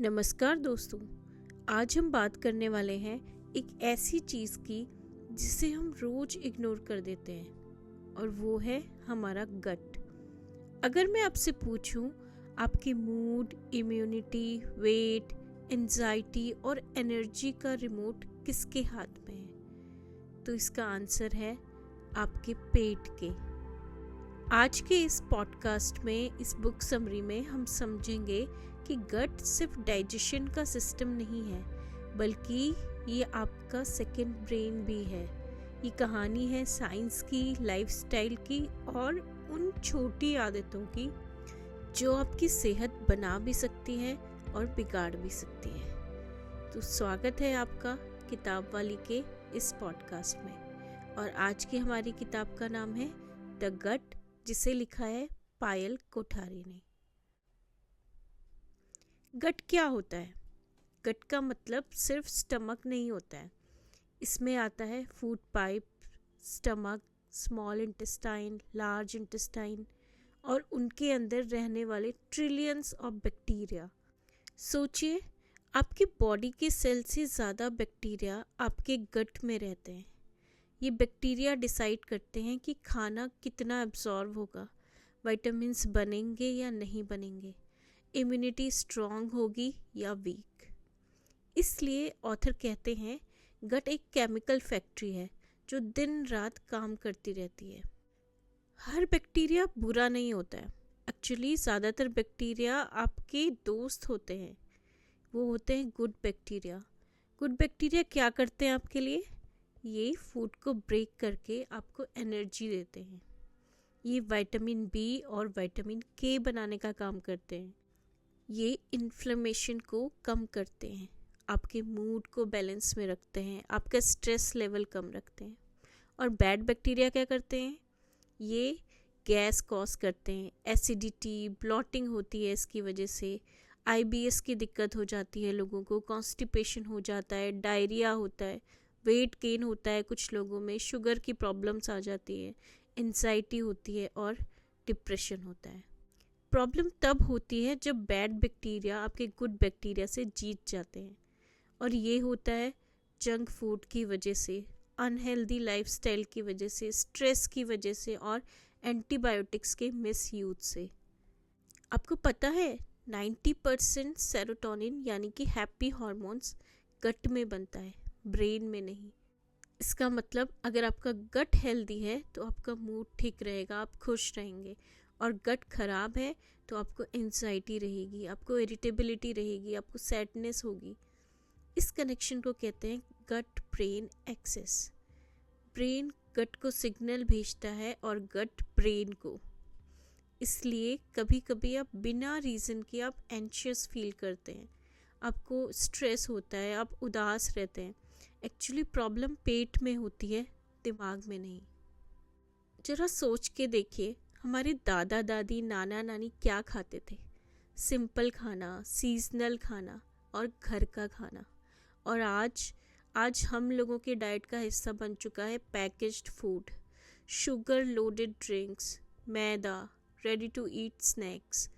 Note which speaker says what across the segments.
Speaker 1: नमस्कार दोस्तों। आज हम बात करने वाले हैं एक ऐसी चीज़ की जिसे हम रोज इग्नोर कर देते हैं और वो है हमारा गट। अगर मैं आपसे पूछूं आपके मूड, इम्यूनिटी, वेट, एंजाइटी और एनर्जी का रिमोट किसके हाथ में है, तो इसका आंसर है आपके पेट के। आज के इस पॉडकास्ट में, इस बुक समरी में हम समझेंगे कि गट सिर्फ डाइजेशन का सिस्टम नहीं है, बल्कि ये आपका सेकंड ब्रेन भी है। ये कहानी है साइंस की, लाइफस्टाइल की और उन छोटी आदतों की जो आपकी सेहत बना भी सकती हैं और बिगाड़ भी सकती हैं। तो स्वागत है आपका किताब वाली के इस पॉडकास्ट में। और आज की हमारी किताब का नाम है द गट, जिसे लिखा है पायल कोठारी ने। गट क्या होता है? गट का मतलब सिर्फ स्टमक नहीं होता है। इसमें आता है food pipe, stomach, small intestine, large intestine और उनके अंदर रहने वाले ट्रिलियंस ऑफ बैक्टीरिया। सोचिए, आपकी बॉडी के सेल से ज़्यादा बैक्टीरिया आपके गट में रहते हैं। ये बैक्टीरिया डिसाइड करते हैं कि खाना कितना एब्जॉर्ब होगा, विटामिन्स बनेंगे या नहीं बनेंगे, इम्यूनिटी स्ट्रॉन्ग होगी या वीक। इसलिए ऑथर कहते हैं गट एक केमिकल फैक्ट्री है जो दिन रात काम करती रहती है। हर बैक्टीरिया बुरा नहीं होता है। एक्चुअली ज़्यादातर बैक्टीरिया आपके दोस्त होते हैं। वो होते हैं गुड बैक्टीरिया। गुड बैक्टीरिया क्या करते हैं आपके लिए? ये फूड को ब्रेक करके आपको एनर्जी देते हैं। ये विटामिन बी और विटामिन के बनाने का काम करते हैं। ये इन्फ्लेमेशन को कम करते हैं, आपके मूड को बैलेंस में रखते हैं, आपका स्ट्रेस लेवल कम रखते हैं। और बैड बैक्टीरिया क्या करते हैं? ये गैस कॉज करते हैं, एसिडिटी, ब्लॉटिंग होती है इसकी वजह से, आईबीएस की दिक्कत हो जाती है लोगों को, कॉन्स्टिपेशन हो जाता है, डायरिया होता है, वेट गेन होता है कुछ लोगों में, शुगर की प्रॉब्लम्स आ जाती है, एंजाइटी होती है और डिप्रेशन होता है। प्रॉब्लम तब होती है जब बैड बैक्टीरिया आपके गुड बैक्टीरिया से जीत जाते हैं। और ये होता है जंक फूड की वजह से, अनहेल्दी लाइफस्टाइल की वजह से, स्ट्रेस की वजह से और एंटीबायोटिक्स के मिसयूज से। आपको पता है 90% सेरोटोनिन यानी कि हैप्पी हार्मोन्स गट में बनता है, ब्रेन में नहीं। इसका मतलब अगर आपका गट हेल्दी है तो आपका मूड ठीक रहेगा, आप खुश रहेंगे। और गट खराब है तो आपको एंजाइटी रहेगी, आपको इरिटेबिलिटी रहेगी, आपको सैडनेस होगी। इस कनेक्शन को कहते हैं गट ब्रेन एक्सेस। ब्रेन गट को सिग्नल भेजता है और गट ब्रेन को। इसलिए कभी कभी आप बिना रीज़न के आप एंशियस फील करते हैं, आपको स्ट्रेस होता है, आप उदास रहते हैं। एक्चुअली प्रॉब्लम पेट में होती है, दिमाग में नहीं। जरा सोच के देखिए, हमारे दादा दादी, नाना नानी क्या खाते थे? सिंपल खाना, सीजनल खाना और घर का खाना। और आज हम लोगों के डाइट का हिस्सा बन चुका है packaged food, sugar loaded drinks, maida, ready to eat snacks.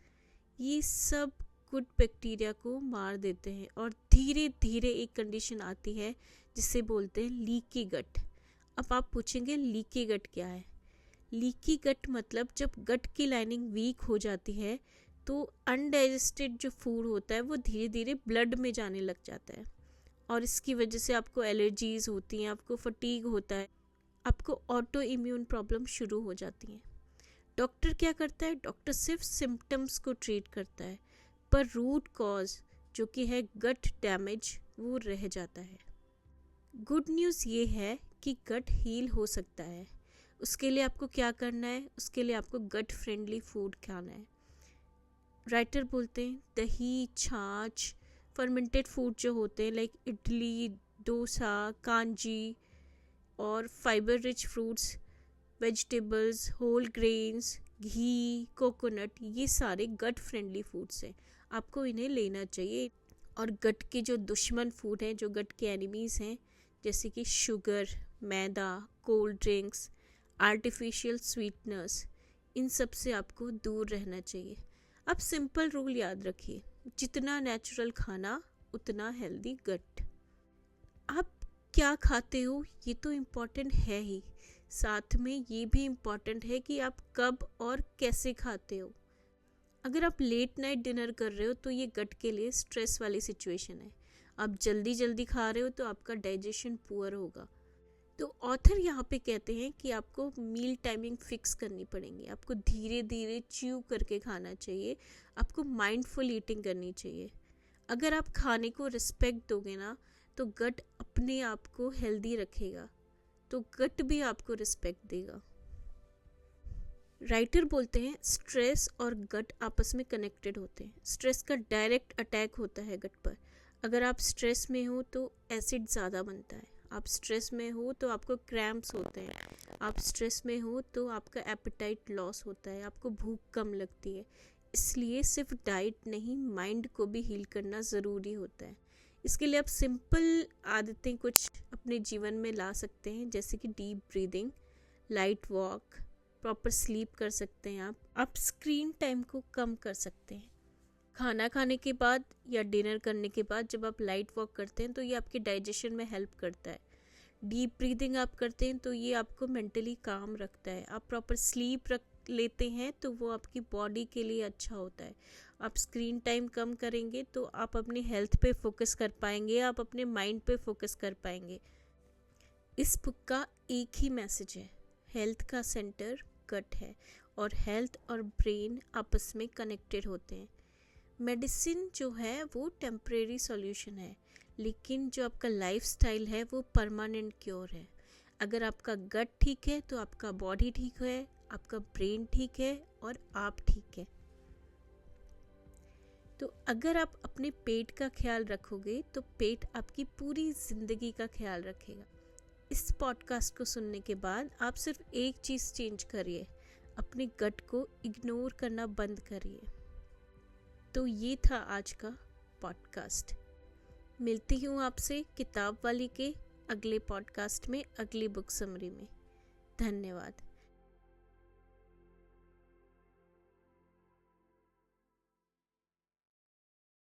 Speaker 1: ये सब गुड बैक्टीरिया को मार देते हैं और धीरे धीरे एक कंडीशन आती है जिसे बोलते हैं लीकी गट। अब आप पूछेंगे लीकी गट क्या है? लीकी गट मतलब जब गट की लाइनिंग वीक हो जाती है तो अनडाइजेस्टेड जो फूड होता है वो धीरे धीरे ब्लड में जाने लग जाता है और इसकी वजह से आपको एलर्जीज होती हैं, आपको फटीग होता है, आपको ऑटो इम्यून प्रॉब्लम शुरू हो जाती हैं। डॉक्टर क्या करता है? डॉक्टर सिर्फ सिम्टम्स को ट्रीट करता है, पर रूट कॉज जो कि है गट डैमेज वो रह जाता है। गुड न्यूज़ ये है कि गट हील हो सकता है। उसके लिए आपको क्या करना है? उसके लिए आपको गट फ्रेंडली फूड खाना है। राइटर बोलते हैं दही, छाछ, फर्मेंटेड फूड जो होते हैं लाइक इडली, डोसा, कांजी और fibre rich fruits, vegetables, whole grains, ghee, coconut, ये सारे गट फ्रेंडली फूड्स हैं। आपको इन्हें लेना चाहिए। और गट के जो दुश्मन फूड हैं, जो गट के एनिमीज़ हैं, जैसे कि शुगर, मैदा, कोल्ड ड्रिंक्स, आर्टिफिशियल स्वीटनर्स, इन सब से आपको दूर रहना चाहिए। अब सिंपल रूल याद रखिए, जितना नेचुरल खाना उतना हेल्दी गट। आप क्या खाते हो ये तो इम्पोर्टेंट है ही, साथ में ये भी इम्पोर्टेंट है कि आप कब और कैसे खाते हो। अगर आप लेट नाइट डिनर कर रहे हो तो ये गट के लिए स्ट्रेस वाली सिचुएशन है। आप जल्दी जल्दी खा रहे हो तो आपका डाइजेशन पुअर होगा। तो ऑथर यहाँ पे कहते हैं कि आपको मील टाइमिंग फिक्स करनी पड़ेगी, आपको धीरे धीरे च्यू करके खाना चाहिए, आपको माइंडफुल ईटिंग करनी चाहिए। अगर आप खाने को रिस्पेक्ट दोगे ना तो गट अपने आप को हेल्दी रखेगा, तो गट भी आपको रिस्पेक्ट देगा। राइटर बोलते हैं स्ट्रेस और गट आपस में कनेक्टेड होते हैं। स्ट्रेस का डायरेक्ट अटैक होता है गट पर। अगर आप स्ट्रेस में हो तो एसिड ज़्यादा बनता है, आप स्ट्रेस में हो तो आपको क्रैम्प्स होते हैं, आप स्ट्रेस में हो तो आपका एपेटाइट लॉस होता है, आपको भूख कम लगती है। इसलिए सिर्फ डाइट नहीं, माइंड को भी हील करना ज़रूरी होता है। इसके लिए आप सिंपल आदतें कुछ अपने जीवन में ला सकते हैं, जैसे कि deep breathing, light walk, proper sleep कर सकते हैं। आप स्क्रीन टाइम को कम कर सकते हैं। खाना खाने के बाद या डिनर करने के बाद जब आप लाइट वॉक करते हैं तो ये आपके डाइजेशन में हेल्प करता है। डीप ब्रीदिंग आप करते हैं तो ये आपको मेंटली काम रखता है। आप प्रॉपर स्लीप रख लेते हैं तो वो आपकी बॉडी के लिए अच्छा होता है। आप स्क्रीन टाइम कम करेंगे तो आप अपनी हेल्थ पे फोकस कर पाएंगे, आप अपने माइंड पे फोकस कर पाएंगे। इस बुक का एक ही मैसेज है, हेल्थ का सेंटर गट है और हेल्थ और ब्रेन आपस में कनेक्टेड होते हैं। मेडिसिन जो है वो टेम्परेरी सॉल्यूशन है, लेकिन जो आपका लाइफस्टाइल है वो परमानेंट क्योर है। अगर आपका गट ठीक है तो आपका बॉडी ठीक है, आपका ब्रेन ठीक है और आप ठीक है। तो अगर आप अपने पेट का ख्याल रखोगे तो पेट आपकी पूरी ज़िंदगी का ख्याल रखेगा। इस पॉडकास्ट को सुनने के बाद आप सिर्फ एक चीज़ चेंज करिए, अपने गट को इग्नोर करना बंद करिए। तो ये था आज का पॉडकास्ट। मिलती हूँ आपसे किताब वाली के अगले पॉडकास्ट में, अगली बुक समरी में। धन्यवाद।